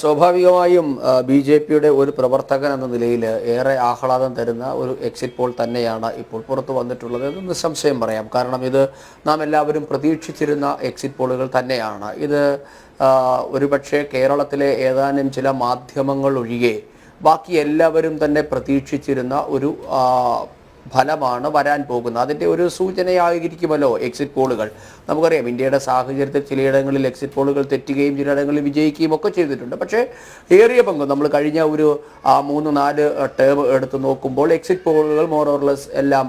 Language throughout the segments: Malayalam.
സ്വാഭാവികമായും ബി.ജെ.പിയുടെ ഒരു പ്രവർത്തകൻ എന്ന നിലയിൽ ഏറെ ആഹ്ലാദം തരുന്ന ഒരു എക്സിറ്റ് പോൾ തന്നെയാണ് ഇപ്പോൾ പുറത്തു വന്നിട്ടുള്ളത് എന്ന് നിസ്സംശയം പറയാം. കാരണം ഇത് നാം എല്ലാവരും പ്രതീക്ഷിച്ചിരുന്ന എക്സിറ്റ് പോളുകൾ തന്നെയാണ്. ഇത് ഒരുപക്ഷെ കേരളത്തിലെ ഏതാനും ചില മാധ്യമങ്ങൾ ഒഴികെ ബാക്കി എല്ലാവരും തന്നെ പ്രതീക്ഷിച്ചിരുന്ന ഒരു ഫലമാണ് വരാൻ പോകുന്നത്. അതിൻ്റെ ഒരു സൂചനയായിരിക്കുമല്ലോ എക്സിറ്റ് പോളുകൾ. നമുക്കറിയാം ഇന്ത്യയുടെ സാഹചര്യത്തിൽ ചിലയിടങ്ങളിൽ എക്സിറ്റ് പോളുകൾ തെറ്റുകയും ചിലയിടങ്ങളിൽ വിജയിക്കുകയും ഒക്കെ ചെയ്തിട്ടുണ്ട്. പക്ഷേ ഏറിയ പങ്കും നമ്മൾ കഴിഞ്ഞ ഒരു 3-4 ടേം എടുത്ത് നോക്കുമ്പോൾ എക്സിറ്റ് പോളുകൾ മോറോർലെസ് എല്ലാം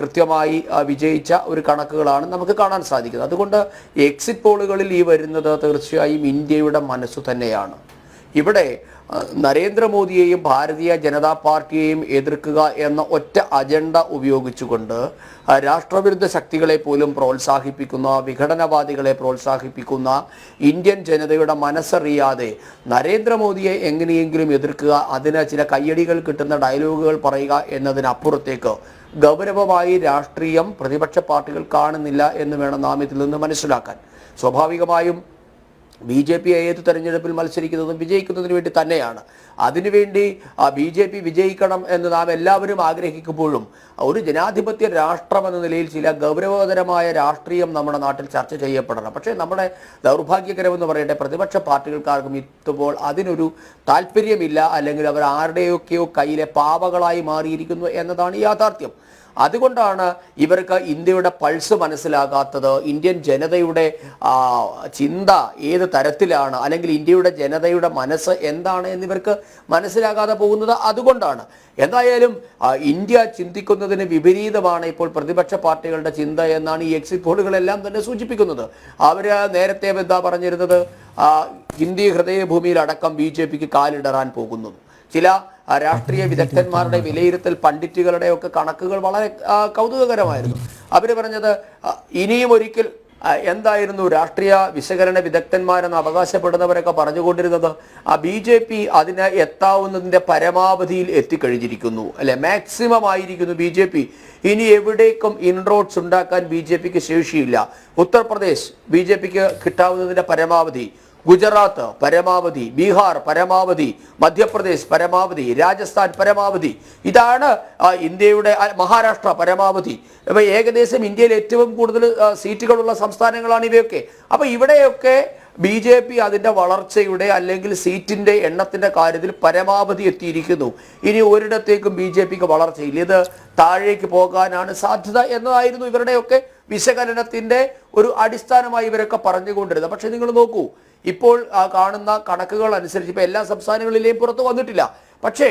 കൃത്യമായി വിജയിച്ച ഒരു കണക്കുകളാണ് നമുക്ക് കാണാൻ സാധിക്കുന്നത്. അതുകൊണ്ട് എക്സിറ്റ് പോളുകളിൽ ഈ വരുന്നത് തീർച്ചയായും ഇന്ത്യയുടെ മനസ്സു തന്നെയാണ്. ഇവിടെ നരേന്ദ്രമോദിയെയും ഭാരതീയ ജനതാ പാർട്ടിയെയും എതിർക്കുക എന്ന ഒറ്റ അജണ്ട ഉപയോഗിച്ചുകൊണ്ട് രാഷ്ട്രവിരുദ്ധ ശക്തികളെ പോലും പ്രോത്സാഹിപ്പിക്കുന്ന, വിഘടനവാദികളെ പ്രോത്സാഹിപ്പിക്കുന്ന ഇന്ത്യൻ ജനതയുടെ മനസ്സറിയാതെ നരേന്ദ്രമോദിയെ എങ്ങനെയെങ്കിലും എതിർക്കുക, അതിന് ചില കയ്യടികൾ കിട്ടുന്ന ഡയലോഗുകൾ പറയുക എന്നതിനപ്പുറത്തേക്ക് ഗൗരവമായി രാഷ്ട്രീയം പ്രതിപക്ഷ പാർട്ടികൾ കാണുന്നില്ല എന്ന് വേണം നാം ഇതിൽ നിന്ന് മനസ്സിലാക്കാൻ. സ്വാഭാവികമായും ബി.ജെ.പി ഏത് തെരഞ്ഞെടുപ്പിൽ മത്സരിക്കുന്നതും വിജയിക്കുന്നതിന് വേണ്ടി തന്നെയാണ്. അതിനുവേണ്ടി ബി.ജെ.പി വിജയിക്കണം എന്ന് നാം എല്ലാവരും ആഗ്രഹിക്കുമ്പോഴും ഒരു ജനാധിപത്യ രാഷ്ട്രം എന്ന നിലയിൽ ചില ഗൗരവതരമായ രാഷ്ട്രീയം നമ്മുടെ നാട്ടിൽ ചർച്ച ചെയ്യപ്പെടണം. പക്ഷേ നമ്മുടെ ദൗർഭാഗ്യകരമെന്ന് പറയട്ടെ, പ്രതിപക്ഷ പാർട്ടികൾക്കാർക്കും ഇപ്പോൾ അതിനൊരു താല്പര്യമില്ല, അല്ലെങ്കിൽ അവർ ആരുടെയൊക്കെയോ കയ്യിലെ പാവകളായി മാറിയിരിക്കുന്നു എന്നതാണ് യാഥാർത്ഥ്യം. അതുകൊണ്ടാണ് ഇവർക്ക് ഇന്ത്യയുടെ പൾസ് മനസ്സിലാകാത്തത്. ഇന്ത്യൻ ജനതയുടെ ചിന്ത ഏത് തരത്തിലാണ്, അല്ലെങ്കിൽ ഇന്ത്യയുടെ ജനതയുടെ മനസ്സ് എന്താണ് എന്നിവർക്ക് മനസ്സിലാകാതെ പോകുന്നത് അതുകൊണ്ടാണ്. എന്തായാലും ഇന്ത്യ ചിന്തിക്കുന്നതിന് വിപരീതമാണ് ഇപ്പോൾ പ്രതിപക്ഷ പാർട്ടികളുടെ ചിന്ത എന്നാണ് ഈ എക്സിറ്റ് പോളുകളെല്ലാം തന്നെ സൂചിപ്പിക്കുന്നത്. അവർ നേരത്തെ എന്താ പറഞ്ഞിരുന്നത്, ഹിന്ദി ഹൃദയഭൂമിയിലടക്കം ബി.ജെ.പിക്ക് കാലിടറാൻ പോകുന്നു. ചില രാഷ്ട്രീയ വിദഗ്ധന്മാരുടെ വിലയിരുത്തൽ, പണ്ഡിറ്റുകളുടെ ഒക്കെ കണക്കുകൾ വളരെ കൗതുകകരമായിരുന്നു. അവർ പറഞ്ഞത് ഇനിയും ഒരിക്കൽ എന്തായിരുന്നു രാഷ്ട്രീയ വിശകലന വിദഗ്ധന്മാരെന്ന് അവകാശപ്പെടുന്നവരൊക്കെ പറഞ്ഞുകൊണ്ടിരുന്നത്, ബി.ജെ.പി അതിന് എത്താവുന്നതിൻ്റെ പരമാവധിയിൽ എത്തിക്കഴിഞ്ഞിരിക്കുന്നു, അല്ലെ, മാക്സിമം ആയിരിക്കുന്നു ബി.ജെ.പി. ഇനി എവിടേക്കും ഇൻറോഡ്സ് ഉണ്ടാക്കാൻ ബി.ജെ.പിക്ക് ശേഷിയില്ല. ഉത്തർപ്രദേശ് ബി.ജെ.പിക്ക് കിട്ടാവുന്നതിൻ്റെ പരമാവധി, ഗുജറാത്ത് പരമാവധി, ബീഹാർ പരമാവധി, മധ്യപ്രദേശ് പരമാവധി, രാജസ്ഥാൻ പരമാവധി, ഇതാണ് ഇന്ത്യയുടെ മഹാരാഷ്ട്ര പരമാവധി. അപ്പോൾ ഏകദേശം ഇന്ത്യയിൽ ഏറ്റവും കൂടുതൽ സീറ്റുകളുള്ള സംസ്ഥാനങ്ങളാണ് ഇവയൊക്കെ. അപ്പോൾ ഇവിടെയൊക്കെ ബി.ജെ.പി അതിൻ്റെ വളർച്ചയുടെ അല്ലെങ്കിൽ സീറ്റിൻ്റെ എണ്ണത്തിൻ്റെ കാര്യത്തിൽ പരമാവധി എത്തിയിരിക്കുന്നു. ഇനി ഒരിടത്തേക്കും ബി.ജെ.പിക്ക് വളർച്ചയില്ല, ഇത് താഴേക്ക് പോകാനാണ് സാധ്യത എന്നതായിരുന്നു ഇവരുടെയൊക്കെ വിശകലനത്തിൻ്റെ ഒരു അടിസ്ഥാനമായി ഇവരൊക്കെ പറഞ്ഞുകൊണ്ടിരുന്നത്. പക്ഷേ നിങ്ങൾ നോക്കൂ, ഇപ്പോൾ കാണുന്ന കണക്കുകൾ അനുസരിച്ച് ഇപ്പോൾ എല്ലാ സംസ്ഥാനങ്ങളിലെയും പുറത്തു വന്നിട്ടില്ല. പക്ഷേ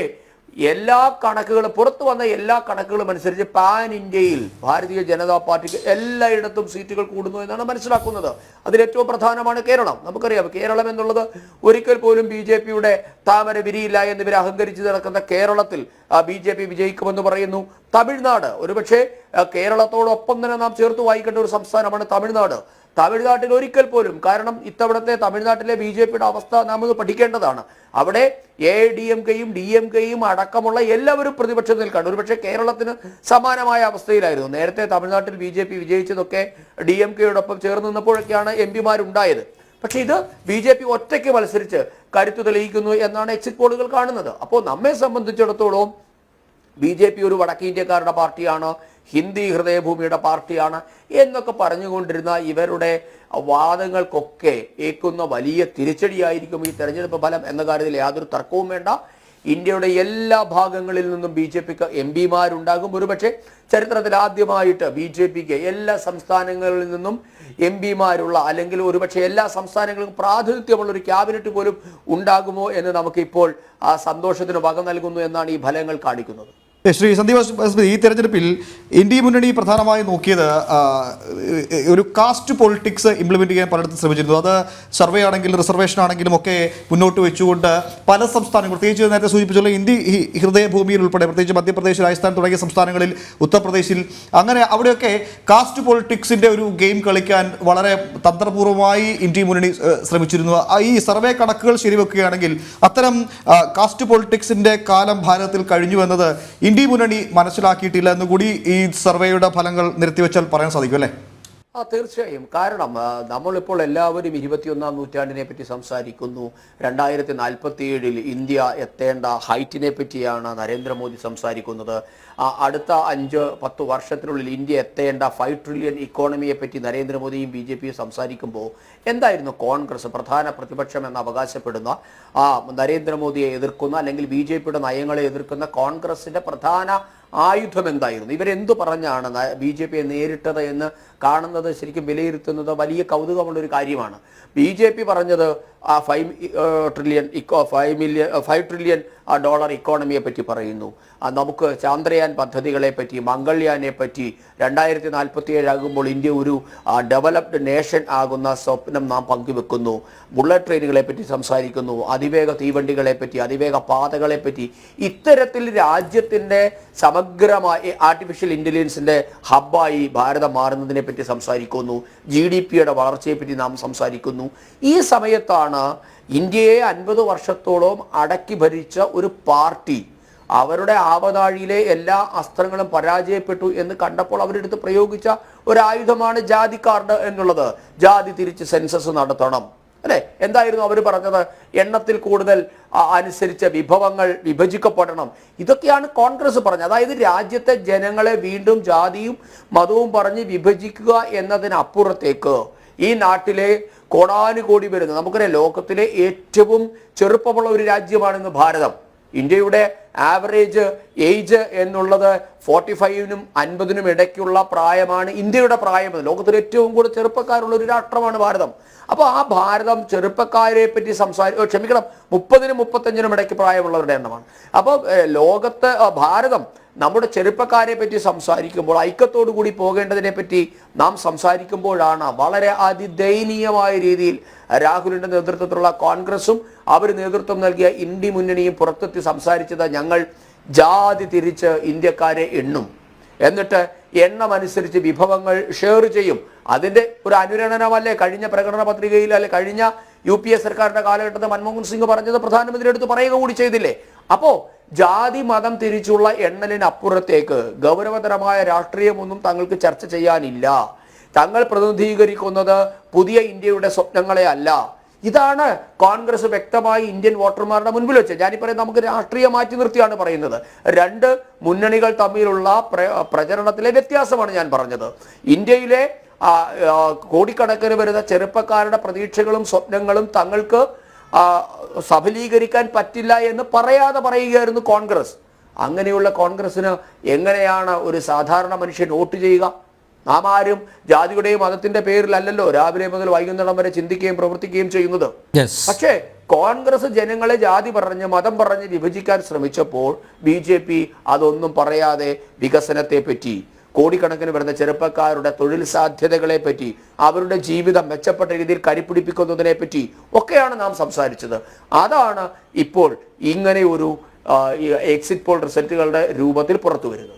എല്ലാ കണക്കുകളും പുറത്തു വന്ന എല്ലാ കണക്കുകളും അനുസരിച്ച് പാൻ ഇന്ത്യയിൽ ഭാരതീയ ജനതാ പാർട്ടിക്ക് എല്ലായിടത്തും സീറ്റുകൾ കൂടുന്നു എന്നാണ് മനസ്സിലാക്കുന്നത്. അതിലേറ്റവും പ്രധാനമാണ് കേരളം. നമുക്കറിയാം, കേരളം എന്നുള്ളത് ഒരിക്കൽ പോലും ബി.ജെ.പിയുടെ താമര വിരിയില്ല എന്നിവർ അഹങ്കരിച്ച് നടക്കുന്ന കേരളത്തിൽ ബി.ജെ.പി വിജയിക്കുമെന്ന് പറയുന്നു. തമിഴ്നാട് ഒരുപക്ഷെ കേരളത്തോടൊപ്പം തന്നെ നാം ചേർത്ത് വായിക്കേണ്ട ഒരു സംസ്ഥാനമാണ് തമിഴ്നാട്. തമിഴ്നാട്ടിൽ ഒരിക്കൽ പോലും, കാരണം ഇത്തവണത്തെ തമിഴ്നാട്ടിലെ ബി.ജെ.പിയുടെ അവസ്ഥ നാം ഒന്ന് പഠിക്കേണ്ടതാണ്. അവിടെ AIADMKയും DMKയും അടക്കമുള്ള എല്ലാവരും പ്രതിപക്ഷം നിൽക്കാണ്. ഒരുപക്ഷെ കേരളത്തിന് സമാനമായ അവസ്ഥയിലായിരുന്നു. നേരത്തെ തമിഴ്നാട്ടിൽ ബി.ജെ.പി വിജയിച്ചതൊക്കെ DMKയോടൊപ്പം ചേർന്ന് നിന്നപ്പോഴൊക്കെയാണ് MP-മാരുണ്ടായത്. പക്ഷേ ഇത് ബി.ജെ.പി ഒറ്റയ്ക്ക് മത്സരിച്ച് കരുത്തു തെളിയിക്കുന്നു എന്നാണ് എക്സിറ്റ് പോളുകൾ കാണുന്നത്. അപ്പോൾ നമ്മെ സംബന്ധിച്ചിടത്തോളം ബി.ജെ.പി ഒരു വടക്കേ ഇന്ത്യക്കാരുടെ പാർട്ടിയാണ്, ഹിന്ദി ഹൃദയഭൂമിയുടെ പാർട്ടിയാണ് എന്നൊക്കെ പറഞ്ഞുകൊണ്ടിരുന്ന ഇവരുടെ വാദങ്ങൾക്കൊക്കെ ഏൽക്കുന്ന വലിയ തിരിച്ചടിയായിരിക്കും ഈ തെരഞ്ഞെടുപ്പ് ഫലം എന്ന കാര്യത്തിൽ യാതൊരു തർക്കവും വേണ്ട. ഇന്ത്യയുടെ എല്ലാ ഭാഗങ്ങളിൽ നിന്നും ബി.ജെ.പിക്ക് MP-മാരുണ്ടാകും. ഒരുപക്ഷെ ചരിത്രത്തിൽ ആദ്യമായിട്ട് ബി.ജെ.പിക്ക് എല്ലാ സംസ്ഥാനങ്ങളിൽ നിന്നും MP-മാരുള്ള, അല്ലെങ്കിൽ ഒരുപക്ഷെ എല്ലാ സംസ്ഥാനങ്ങളിലും പ്രാതിനിധ്യമുള്ള ഒരു ക്യാബിനറ്റ് പോലും ഉണ്ടാകുമോ എന്ന് നമുക്കിപ്പോൾ സന്തോഷത്തിന് വക നൽകുന്നു എന്നാണ് ഈ ഫലങ്ങൾ കാണിക്കുന്നത്. ശ്രീ സന്ദീപ്, ഈ തെരഞ്ഞെടുപ്പിൽ ഇന്ത്യ മുന്നണി പ്രധാനമായും നോക്കിയത് ഒരു കാസ്റ്റ് പൊളിറ്റിക്സ് ഇംപ്ലിമെന്റ് ചെയ്യാൻ പലയിടത്തും ശ്രമിച്ചിരുന്നു. അത് സർവേ ആണെങ്കിലും റിസർവേഷൻ ആണെങ്കിലും ഒക്കെ മുന്നോട്ട് വെച്ചുകൊണ്ട് പല സംസ്ഥാനങ്ങൾ, പ്രത്യേകിച്ച് നേരത്തെ സൂചിപ്പിച്ചുള്ള ഇന്ത്യ ഹൃദയഭൂമിയിൽ ഉൾപ്പെടെ, പ്രത്യേകിച്ച് മധ്യപ്രദേശ്, രാജസ്ഥാൻ തുടങ്ങിയ സംസ്ഥാനങ്ങളിൽ, ഉത്തർപ്രദേശിൽ, അങ്ങനെ അവിടെയൊക്കെ കാസ്റ്റ് പൊളിറ്റിക്സിന്റെ ഒരു ഗെയിം കളിക്കാൻ വളരെ തന്ത്രപൂർവ്വമായി ഇന്ത്യ മുന്നണി ശ്രമിച്ചിരുന്നു. ഈ സർവേ കണക്കുകൾ ശരിവെക്കുകയാണെങ്കിൽ അത്തരം കാസ്റ്റ് പൊളിറ്റിക്സിന്റെ കാലം ഭാരതത്തിൽ കഴിഞ്ഞു എന്നത് ഇന്ത്യ മുന്നണി മനസ്സിലാക്കിയിട്ടില്ല എന്നുകൂടി ഈ സർവേയുടെ ഫലങ്ങൾ നിരത്തിവെച്ചാൽ പറയാൻ സാധിക്കും, അല്ലേ? തീർച്ചയായും. കാരണം നമ്മളിപ്പോൾ എല്ലാവരും 21-ാം നൂറ്റാണ്ടിനെ പറ്റി സംസാരിക്കുന്നു. 2047 ഇന്ത്യ എത്തേണ്ട ഹൈറ്റിനെ പറ്റിയാണ് നരേന്ദ്രമോദി സംസാരിക്കുന്നത്. അടുത്ത 5-10 വർഷത്തിനുള്ളിൽ ഇന്ത്യ എത്തേണ്ട 5 ട്രില്യൺ ഇക്കോണമിയെ പറ്റി നരേന്ദ്രമോദിയും BJPയും സംസാരിക്കുമ്പോൾ എന്തായിരുന്നു കോൺഗ്രസ് പ്രധാന പ്രതിപക്ഷം എന്ന് അവകാശപ്പെടുന്ന നരേന്ദ്രമോദിയെ എതിർക്കുന്ന അല്ലെങ്കിൽ BJPയുടെ നയങ്ങളെ എതിർക്കുന്ന കോൺഗ്രസിന്റെ പ്രധാന ആയുധം എന്തായിരുന്നു? ഇവരെന്തു പറഞ്ഞാണ് BJPയെ നേരിട്ടത് എന്ന് കാണുന്നത് ശരിക്കും വിലയിരുത്തുന്നത് വലിയ കൗതുകമുള്ളൊരു കാര്യമാണ്. BJP പറഞ്ഞത് 5 ട്രില്യൺ ഡോളർ ഇക്കോണമിയെ പറ്റി പറയുന്നു. നമുക്ക് ചാന്ദ്രയാൻ പദ്ധതികളെ പറ്റി, മംഗൾയാനെ പറ്റി, 2047 ആകുമ്പോൾ ഇന്ത്യ ഒരു ഡെവലപ്ഡ് നേഷൻ ആകുന്ന സ്വപ്നം നാം പങ്കുവെക്കുന്നു. ബുള്ളറ്റ് ട്രെയിനുകളെ പറ്റി സംസാരിക്കുന്നു, അതിവേഗ തീവണ്ടികളെ പറ്റി, അതിവേഗ പാതകളെ പറ്റി. ഇത്തരത്തിൽ രാജ്യത്തിൻ്റെ സമഗ്രമായ ആർട്ടിഫിഷ്യൽ ഇൻ്റലിജൻസിൻ്റെ ഹബ്ബായി ഭാരതം മാറുന്നതിനെ പറ്റി സംസാരിക്കുന്നു. GDPയുടെ വളർച്ചയെപ്പറ്റി നാം സംസാരിക്കുന്നു. ഈ സമയത്താണ് ഇന്ത്യയെ 50 വർഷത്തോളം അടക്കി ഭരിച്ച ഒരു പാർട്ടി അവരുടെ ആവനാഴിയിലെ എല്ലാ അസ്ത്രങ്ങളും പരാജയപ്പെട്ടു എന്ന് കണ്ടപ്പോൾ അവരെടുത്ത് പ്രയോഗിച്ച ഒരായുധമാണ് ജാതി കാർഡ് എന്നുള്ളത്. ജാതി തിരിച്ച് സെൻസസ് നടത്തണം, അല്ലെ? എന്തായിരുന്നു അവർ പറഞ്ഞത്? എണ്ണത്തിൽ കൂടുതൽ അനുസരിച്ച് വിഭവങ്ങൾ വിഭജിക്കപ്പെടണം. ഇതൊക്കെയാണ് കോൺഗ്രസ് പറഞ്ഞത്. അതായത് രാജ്യത്തെ ജനങ്ങളെ വീണ്ടും ജാതിയും മതവും പറഞ്ഞ് വിഭജിക്കുക എന്നതിനപ്പുറത്തേക്ക് ഈ നാട്ടിലെ കോടാനുകോടി വരുന്ന, നമുക്കറിയാം ലോകത്തിലെ ഏറ്റവും ചെറുപ്പമുള്ള ഒരു രാജ്യമാണിന്ന് ഭാരതം. ഇന്ത്യയുടെ ആവറേജ് ഏജ് എന്നുള്ളത് 45-നും 50-നും ഇടയ്ക്കുള്ള പ്രായമാണ് ഇന്ത്യയുടെ പ്രായം. ലോകത്തിലെ ഏറ്റവും കൂടുതൽ ചെറുപ്പക്കാരുള്ള ഒരു രാഷ്ട്രമാണ് ഭാരതം. അപ്പോൾ ആ ഭാരതം ചെറുപ്പക്കാരെ പറ്റി 30-നും 35-നും ഇടയ്ക്ക് പ്രായമുള്ളവരുടെ എണ്ണമാണ്. അപ്പോൾ ലോകത്ത് ഭാരതം നമ്മുടെ ചെറുപ്പക്കാരെ പറ്റി സംസാരിക്കുമ്പോൾ, ഐക്യത്തോടു കൂടി പോകേണ്ടതിനെ പറ്റി നാം സംസാരിക്കുമ്പോഴാണ് വളരെ അതിദയനീയമായ രീതിയിൽ രാഹുലിൻ്റെ നേതൃത്വത്തിലുള്ള കോൺഗ്രസും അവർ നേതൃത്വം നൽകിയ ഇന്ത്യ മുന്നണിയും പുറത്തെത്തി സംസാരിച്ചത്. ഞങ്ങൾ ജാതി തിരിച്ച് ഇന്ത്യക്കാരെ എണ്ണും, എന്നിട്ട് എണ്ണം അനുസരിച്ച് വിഭവങ്ങൾ ഷെയർ ചെയ്യും. അതിൻ്റെ ഒരു അനുരണനമല്ലേ കഴിഞ്ഞ പ്രകടന പത്രികയിൽ, അല്ലെ കഴിഞ്ഞ UPA സർക്കാരിൻ്റെ കാലഘട്ടത്തിൽ മൻമോഹൻ സിംഗ് പറഞ്ഞത് പ്രധാനമന്ത്രി എടുത്ത് പറയുക കൂടി ചെയ്തില്ലേ? അപ്പോൾ ജാതി മതം തിരിച്ചുള്ള എണ്ണലിനപ്പുറത്തേക്ക് ഗൗരവതരമായ രാഷ്ട്രീയമൊന്നും തങ്ങൾക്ക് ചർച്ച ചെയ്യാനില്ല. തങ്ങൾ പ്രതിനിധീകരിക്കുന്നത് പുതിയ ഇന്ത്യയുടെ സ്വപ്നങ്ങളെ അല്ല. ഇതാണ് കോൺഗ്രസ് വ്യക്തമായി ഇന്ത്യൻ വോട്ടർമാരുടെ മുൻപിൽ വെച്ചത്. ഞാനീ പറയുന്നത് നമുക്ക് രാഷ്ട്രീയം മാറ്റി നിർത്തിയാണ് പറയുന്നത്. രണ്ട് മുന്നണികൾ തമ്മിലുള്ള പ്രചരണത്തിലെ വ്യത്യാസമാണ് ഞാൻ പറഞ്ഞത്. ഇന്ത്യയിലെ കോടിക്കണക്കിന് വരുന്ന ചെറുപ്പക്കാരുടെ പ്രതീക്ഷകളും സ്വപ്നങ്ങളും തങ്ങൾക്ക് സഫലീകരിക്കാൻ പറ്റില്ല എന്ന് പറയാതെ പറയുകയായിരുന്നു കോൺഗ്രസ്. അങ്ങനെയുള്ള കോൺഗ്രസിന് എങ്ങനെയാണ് ഒരു സാധാരണ മനുഷ്യൻ വോട്ട് ചെയ്യുക? നാം ആരും ജാതിയുടെയും മതത്തിന്റെ പേരിലല്ലല്ലോ രാവിലെ മുതൽ വൈകുന്നേരം വരെ ചിന്തിക്കുകയും പ്രവർത്തിക്കുകയും ചെയ്യുന്നത്. പക്ഷേ കോൺഗ്രസ് ജനങ്ങളെ ജാതി പറഞ്ഞ് മതം പറഞ്ഞ് വിഭജിക്കാൻ ശ്രമിച്ചപ്പോൾ BJP അതൊന്നും പറയാതെ വികസനത്തെ പറ്റി, കോടിക്കണക്കിന് വരുന്ന ചെറുപ്പക്കാരുടെ തൊഴിൽ സാധ്യതകളെ പറ്റി, അവരുടെ ജീവിതം മെച്ചപ്പെട്ട രീതിയിൽ കരിപ്പിടിപ്പിക്കുന്നതിനെ പറ്റി ഒക്കെയാണ് നാം സംസാരിച്ചത്. അതാണ് ഇപ്പോൾ ഇങ്ങനെ ഒരു എക്സിറ്റ് പോൾ റിസൾട്ടുകളുടെ രൂപത്തിൽ പുറത്തു വരുന്നത്.